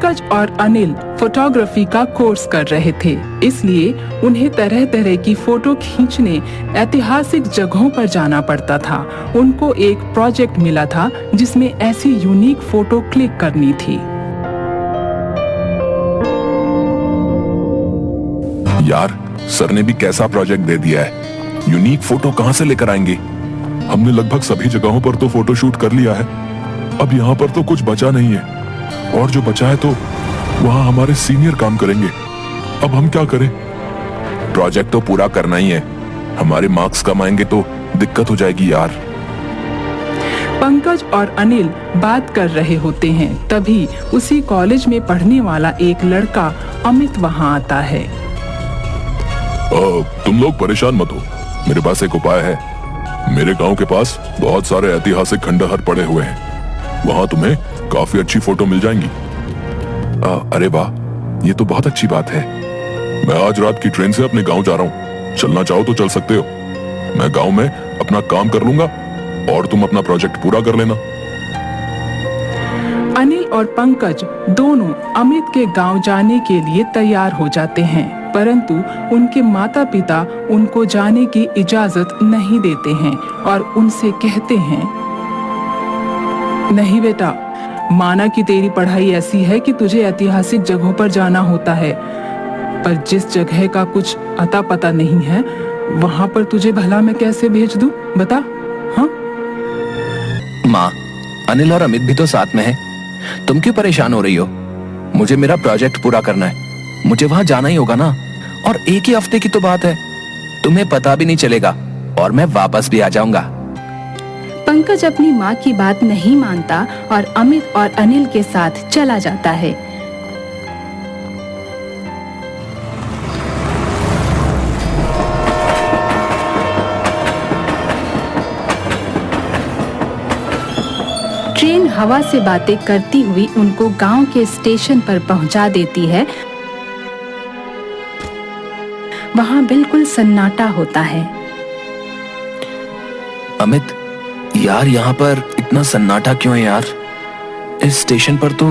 पंकज और अनिल फोटोग्राफी का कोर्स कर रहे थे, इसलिए उन्हें तरह तरह की फोटो खींचने ऐतिहासिक जगहों पर जाना पड़ता था। उनको एक प्रोजेक्ट मिला था जिसमें ऐसी यूनिक फोटो क्लिक करनी थी। यार, सर ने भी कैसा प्रोजेक्ट दे दिया है। यूनिक फोटो कहाँ से लेकर आएंगे? हमने लगभग सभी जगहों पर तो फोटो शूट कर लिया है, अब यहाँ पर तो कुछ बचा नहीं है, और जो बचा है तो वहाँ हमारे सीनियर काम करेंगे। अब हम क्या करें? प्रोजेक्ट तो पूरा करना ही है, हमारे मार्क्स कम आएंगे तो दिक्कत हो जाएगी यार। पंकज और अनिल बात कर रहे होते हैं, तभी उसी कॉलेज में पढ़ने वाला एक लड़का अमित वहाँ आता है। तुम लोग परेशान मत हो, मेरे पास एक उपाय है। मेरे गांव के पास बहुत सारे ऐतिहासिक खंडहर पड़े हुए हैं, वहां तुम्हें काफी अच्छी फोटो मिल जाएंगी। अरे वाह, ये तो बहुत अच्छी बात है। मैं आज रात की ट्रेन से अपने गांव जा रहा हूँ, चलना चाहो तो चल सकते हो। मैं गांव में अपना काम कर लूंगा और तुम अपना प्रोजेक्ट पूरा कर लेना। अनिल और पंकज दोनों अमित के गांव जाने के लिए तैयार हो जाते हैं, परंतु उनके माता पिता उनको जाने की इजाजत नहीं देते हैं और उनसे कहते हैं, नहीं बेटा, माना कि तेरी पढ़ाई ऐसी है कि तुझे ऐतिहासिक जगहों पर जाना होता है, पर जिस जगह का कुछ अता पता नहीं है वहां पर तुझे भला मैं कैसे भेज दूं, बता। हाँ माँ, अनिल और अमित भी तो साथ में है, तुम क्यों परेशान हो रही हो? मुझे मेरा प्रोजेक्ट पूरा करना है, मुझे वहां जाना ही होगा ना। और एक ही हफ्ते की तो बात है, तुम्हें पता भी नहीं चलेगा और मैं वापस भी आ जाऊंगा। पंकज अपनी माँ की बात नहीं मानता और अमित और अनिल के साथ चला जाता है। ट्रेन हवा से बातें करती हुई उनको गांव के स्टेशन पर पहुंचा देती है। वहां बिल्कुल सन्नाटा होता है। अमित, यार यहाँ पर इतना सन्नाटा क्यों है यार? इस स्टेशन पर तो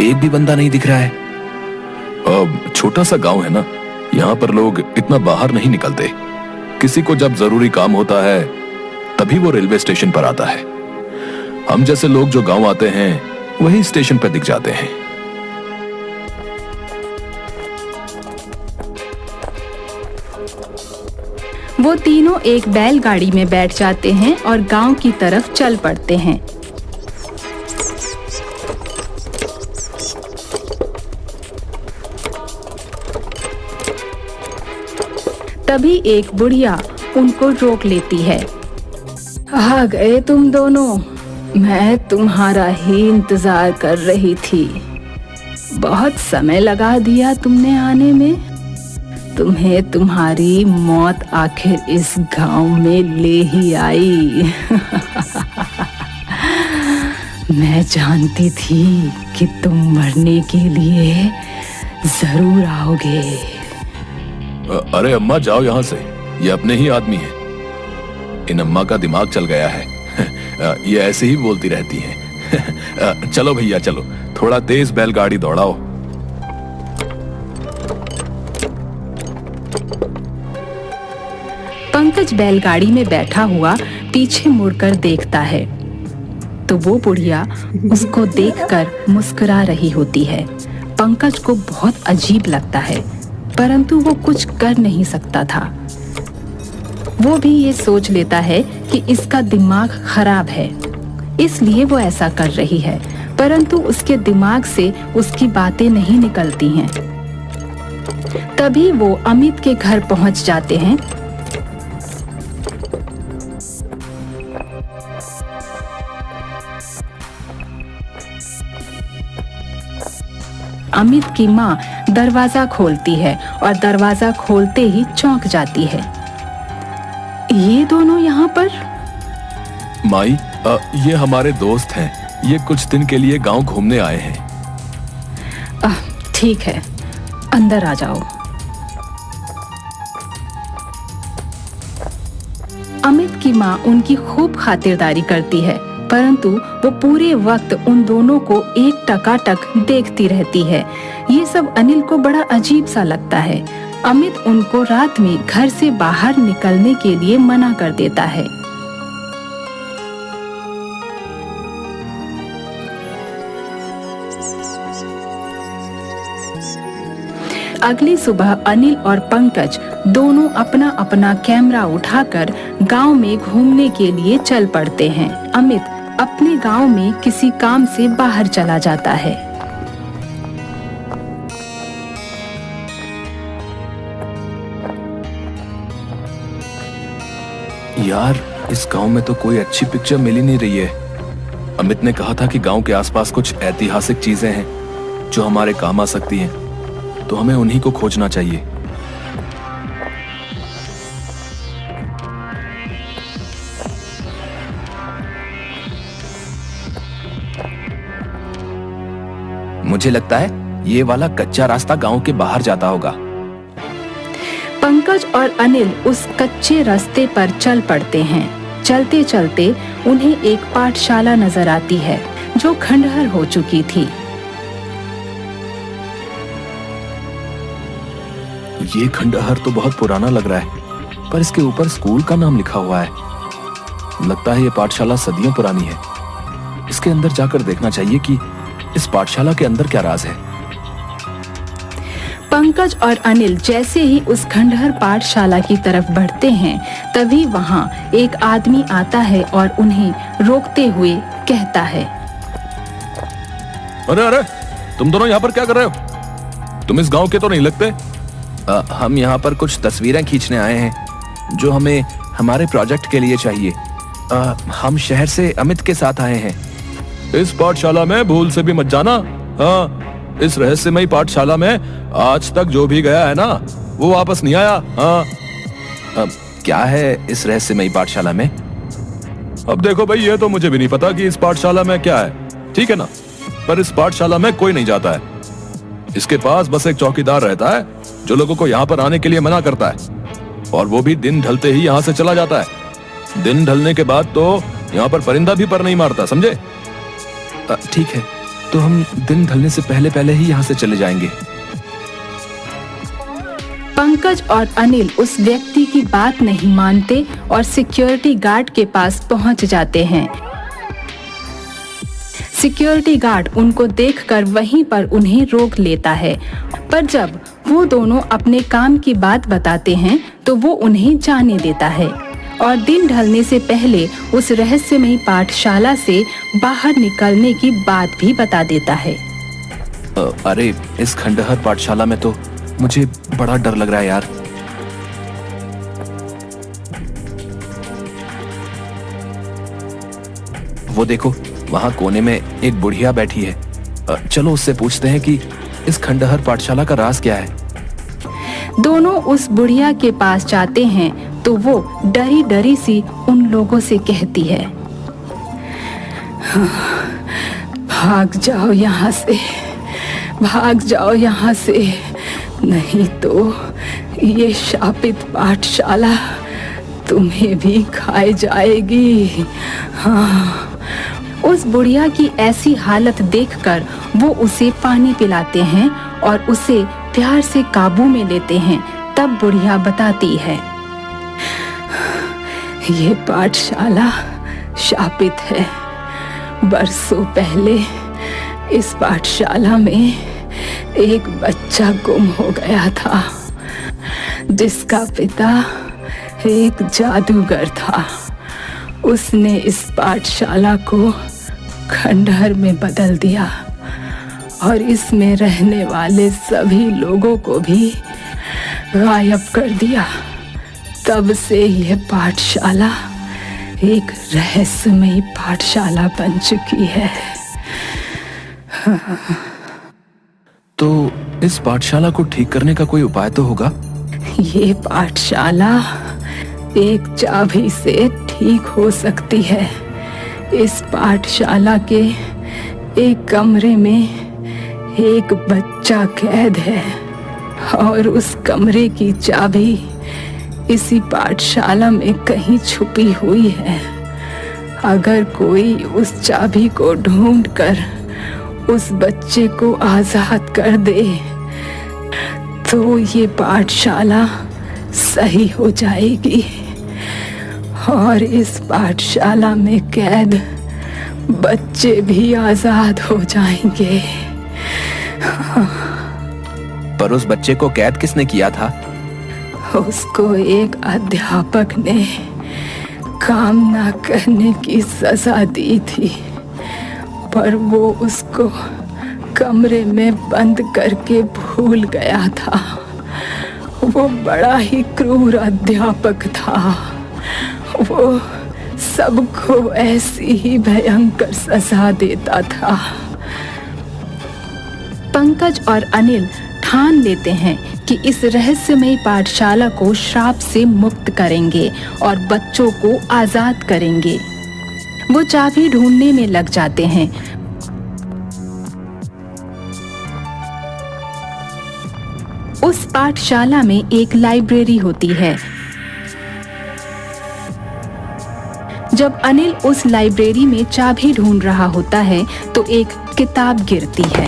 एक भी बंदा नहीं दिख रहा है। अब छोटा सा गांव है ना, यहाँ पर लोग इतना बाहर नहीं निकलते। किसी को जब जरूरी काम होता है तभी वो रेलवे स्टेशन पर आता है। हम जैसे लोग जो गांव आते हैं वही स्टेशन पर दिख जाते हैं। वो तीनों एक बैलगाड़ी में बैठ जाते हैं और गांव की तरफ चल पड़ते हैं। तभी एक बुढ़िया उनको रोक लेती है। आ गए तुम दोनों, मैं तुम्हारा ही इंतजार कर रही थी। बहुत समय लगा दिया तुमने आने में। तुम्हें तुम्हारी मौत आखिर इस गांव में ले ही आई। मैं जानती थी कि तुम मरने के लिए जरूर आओगे। अरे अम्मा, जाओ यहाँ से, ये अपने ही आदमी हैं। इन अम्मा का दिमाग चल गया है। ये ऐसे ही बोलती रहती हैं। चलो भैया चलो, थोड़ा तेज बैलगाड़ी दौड़ाओ। पंकज बैलगाड़ी में बैठा हुआ पीछे मुड़कर देखता है तो वो बुढ़िया उसको देखकर मुस्कुरा रही होती है। पंकज को बहुत अजीब लगता है, परंतु वो कुछ कर नहीं सकता था। वो भी ये सोच लेता है कि इसका दिमाग खराब है, इसलिए वो ऐसा कर रही है, परंतु उसके दिमाग से उसकी बातें नहीं निकलती हैं। तभी वो अमित के घर पहुंच जाते हैं। अमित की माँ दरवाजा खोलती है और दरवाजा खोलते ही चौंक जाती है। ये दोनों यहाँ पर? माई, ये हमारे दोस्त हैं। ये कुछ दिन के लिए गांव घूमने आए हैं। ठीक है, अंदर आ जाओ। अमित की माँ उनकी खूब खातिरदारी करती है परंतु वो पूरे वक्त उन दोनों को एक टकाटक देखती रहती है। ये सब अनिल को बड़ा अजीब सा लगता है। अमित उनको रात में घर से बाहर निकलने के लिए मना कर देता है। अगली सुबह अनिल और पंकज दोनों अपना अपना कैमरा उठाकर गांव में घूमने के लिए चल पड़ते हैं। अमित अपने गांव में किसी काम से बाहर चला जाता है। यार, इस गांव में तो कोई अच्छी पिक्चर मिल ही नहीं रही है। अमित ने कहा था कि गांव के आसपास कुछ ऐतिहासिक चीजें हैं जो हमारे काम आ सकती हैं, तो हमें उन्हीं को खोजना चाहिए। मुझे लगता है ये वाला कच्चा रास्ता गांव के बाहर जाता होगा। पंकज और अनिल उस कच्चे रास्ते पर चल पड़ते हैं। चलते चलते उन्हें एक पाठशाला नजर आती है जो खंडहर हो चुकी थी। ये खंडहर तो बहुत पुराना लग रहा है, पर इसके ऊपर स्कूल का नाम लिखा हुआ है। लगता है ये पाठशाला सदियों पुरानी है। इसके अंदर जाकर देखना चाहिए कि इस पाठशाला के अंदर क्या राज है। पंकज और अनिल जैसे ही उस खंडहर पाठशाला की तरफ बढ़ते हैं, तभी वहां एक आदमी आता है और उन्हें रोकते हुए कहता है, अरे अरे, तुम दोनों यहाँ पर क्या कर रहे हो? तुम इस गांव के तो नहीं लगते। हम यहाँ पर कुछ तस्वीरें खींचने आए हैं जो हमें हमारे प्रोजेक्ट के लिए चाहिए। हम शहर से अमित के साथ आए हैं। इस पाठशाला में भूल से भी मत जाना। हाँ, इस रहस्यमयी पाठशाला में आज तक जो भी गया है ना, वो वापस नहीं आया। हाँ, क्या है इस रहस्यमयी पाठशाला में? अब देखो भाई, ये तो मुझे भी नहीं पता कि इस पाठशाला में क्या है, ठीक है ना, पर इस पाठशाला में कोई नहीं जाता है। इसके पास बस एक चौकीदार रहता है जो लोगों को यहाँ पर आने के लिए मना करता है, और वो भी दिन ढलते ही यहाँ से चला जाता है। दिन ढलने के बाद तो यहाँ पर परिंदा भी पर नहीं मारता, समझे? ठीक है, तो हम दिन ढलने से पहले पहले ही यहाँ से चले जाएंगे। पंकज और अनिल उस व्यक्ति की बात नहीं मानते और सिक्योरिटी गार्ड के पास पहुंच जाते हैं। सिक्योरिटी गार्ड उनको देखकर वहीं पर उन्हें रोक लेता है, पर जब वो दोनों अपने काम की बात बताते हैं तो वो उन्हें जाने देता है और दिन ढलने से पहले उस रहस्यमयी पाठशाला से बाहर निकलने की बात भी बता देता है। अरे, इस खंडहर पाठशाला में तो मुझे बड़ा डर लग रहा है यार। वो देखो, वहां कोने में एक बुढ़िया बैठी है। चलो उससे पूछते हैं कि इस खंडहर पाठशाला का राज क्या है। दोनों उस बुढ़िया के पास जाते हैं तो वो डरी डरी सी उन लोगों से कहती है, भाग जाओ यहाँ से, भाग जाओ यहाँ से, नहीं तो ये शापित पाठशाला तुम्हें भी खाए जाएगी। हाँ। उस बुढ़िया की ऐसी हालत देखकर वो उसे पानी पिलाते हैं और उसे प्यार से काबू में लेते हैं। तब बुढ़िया बताती है, ये पाठशाला शापित है। बरसों पहले इस पाठशाला में एक बच्चा गुम हो गया था, जिसका पिता एक जादूगर था। उसने इस पाठशाला को खंडहर में बदल दिया और इसमें रहने वाले सभी लोगों को भी गायब कर दिया। तब से यह पाठशाला एक रहस्यमयी पाठशाला बन चुकी है। तो इस पाठशाला को ठीक करने का कोई उपाय तो होगा? ये पाठशाला एक चाबी से ठीक हो सकती है। इस पाठशाला के एक कमरे में एक बच्चा कैद है और उस कमरे की चाबी इसी पाठशाला में कहीं छुपी हुई है। अगर कोई उस चाबी को ढूंढकर उस बच्चे को आजाद कर दे तो ये पाठशाला सही हो जाएगी और इस पाठशाला में कैद बच्चे भी आजाद हो जाएंगे। पर उस बच्चे को कैद किसने किया था? उसको एक अध्यापक ने काम ना करने की सजा दी थी, पर वो उसको कमरे में बंद करके भूल गया था। वो बड़ा ही क्रूर अध्यापक था। वो सबको ऐसी ही भयंकर सजा देता था। पंकज और अनिल ठान लेते हैं कि इस रहस्यमयी पाठशाला को श्राप से मुक्त करेंगे और बच्चों को आजाद करेंगे। वो चाबी ढूंढने में लग जाते हैं। उस पाठशाला में एक लाइब्रेरी होती है। जब अनिल उस लाइब्रेरी में चाबी ढूंढ रहा होता है तो एक किताब गिरती है।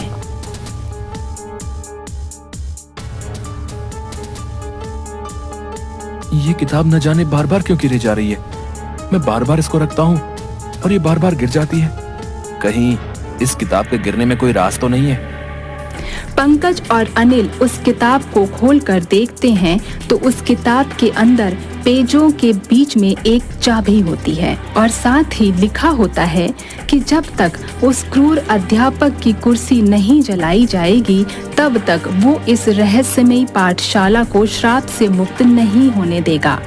ये किताब न जाने बार बार क्यों गिरे जा रही है। मैं बार बार इसको रखता हूँ और ये बार बार गिर जाती है। कहीं इस किताब के गिरने में कोई राज तो नहीं है। पंकज और अनिल उस किताब को खोलकर देखते हैं तो उस किताब के अंदर पेजों के बीच में एक चाबी होती है और साथ ही लिखा होता है कि जब तक उस क्रूर अध्यापक की कुर्सी नहीं जलाई जाएगी तब तक वो इस रहस्यमयी पाठशाला को श्राप से मुक्त नहीं होने देगा।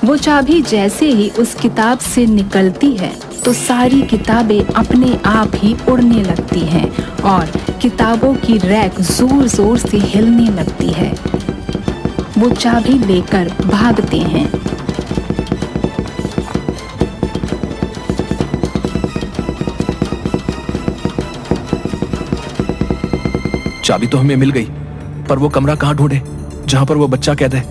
वो चाबी जैसे ही उस किताब से निकलती है तो सारी किताबें अपने आप ही उड़ने लगती हैं और किताबों की रैक जोर जोर से हिलने लगती है। वो चाबी लेकर भागते हैं। चाबी तो हमें मिल गई, पर वो कमरा कहाँ ढूंढे जहाँ पर वो बच्चा कैद है?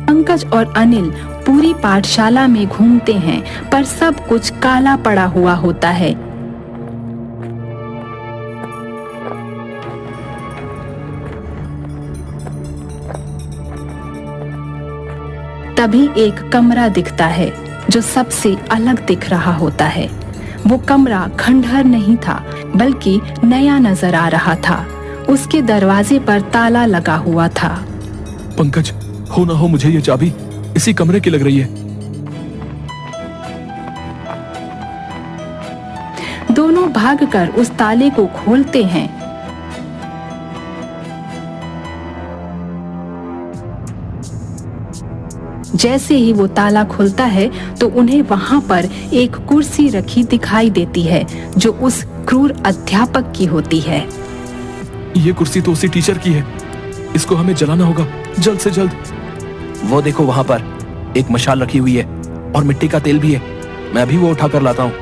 पंकज और अनिल पूरी पाठशाला में घूमते हैं पर सब कुछ काला पड़ा हुआ होता है। तभी एक कमरा दिखता है जो सबसे अलग दिख रहा होता है। वो कमरा खंडहर नहीं था बल्कि नया नजर आ रहा था। उसके दरवाजे पर ताला लगा हुआ था। पंकज, हो ना हो मुझे ये चाबी इसी कमरे की लग रही है। दोनों भागकर उस ताले को खोलते हैं। जैसे ही वो ताला खुलता है तो उन्हें वहां पर एक कुर्सी रखी दिखाई देती है जो उस क्रूर अध्यापक की होती है। ये कुर्सी तो उसी टीचर की है। इसको हमें जलाना होगा जल्द से जल्द। वो देखो वहां पर एक मशाल रखी हुई है और मिट्टी का तेल भी है। मैं अभी वो उठा कर लाता हूँ।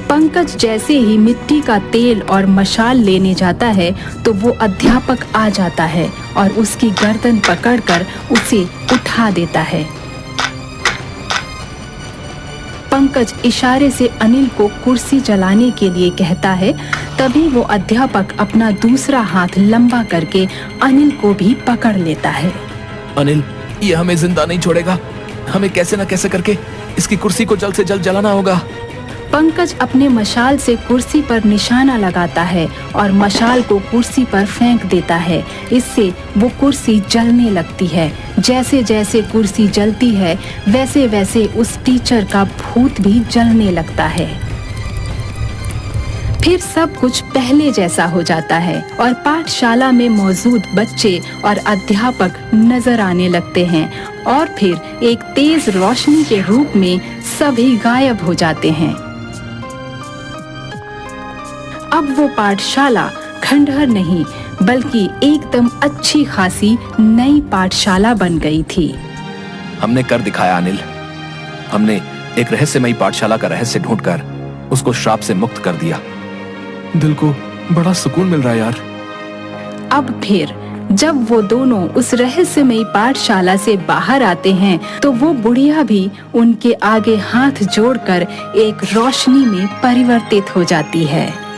पंकज जैसे ही मिट्टी का तेल और मशाल लेने जाता है तो वो अध्यापक आ जाता है और उसकी गर्दन पकड़कर उसे उठा देता है। पंकज इशारे से अनिल को कुर्सी जलाने के लिए कहता है। तभी वो अध्यापक अपना दूसरा हाथ लंबा करके अनिल को भी पकड़ लेता है। अनिल, ये हमें जिंदा नहीं छोड़ेगा। हमें कैसे न कैसे करके इसकी कुर्सी को जल्द से जल्द जलाना होगा। पंकज अपने मशाल से कुर्सी पर निशाना लगाता है और मशाल को कुर्सी पर फेंक देता है। इससे वो कुर्सी जलने लगती है। जैसे जैसे कुर्सी जलती है वैसे वैसे उस टीचर का भूत भी जलने लगता है। फिर सब कुछ पहले जैसा हो जाता है और पाठशाला में मौजूद बच्चे और अध्यापक नजर आने लगते हैं और फिर एक तेज रोशनी के रूप में सभी गायब हो जाते हैं। अब वो पाठशाला खंडहर नहीं बल्कि एकदम अच्छी खासी नई पाठशाला बन गई थी। हमने कर दिखाया अनिल। हमने एक रहस्यमयी पाठशाला का रहस्य ढूंढकर उसको श्राप से मुक्त कर दिया। दिल को बड़ा सुकून मिल रहा है यार। अब फिर जब वो दोनों उस रहस्यमयी पाठशाला से बाहर आते हैं तो वो बुढ़िया भी उनके आगे हाथ जोड़कर एक रोशनी में परिवर्तित हो जाती है।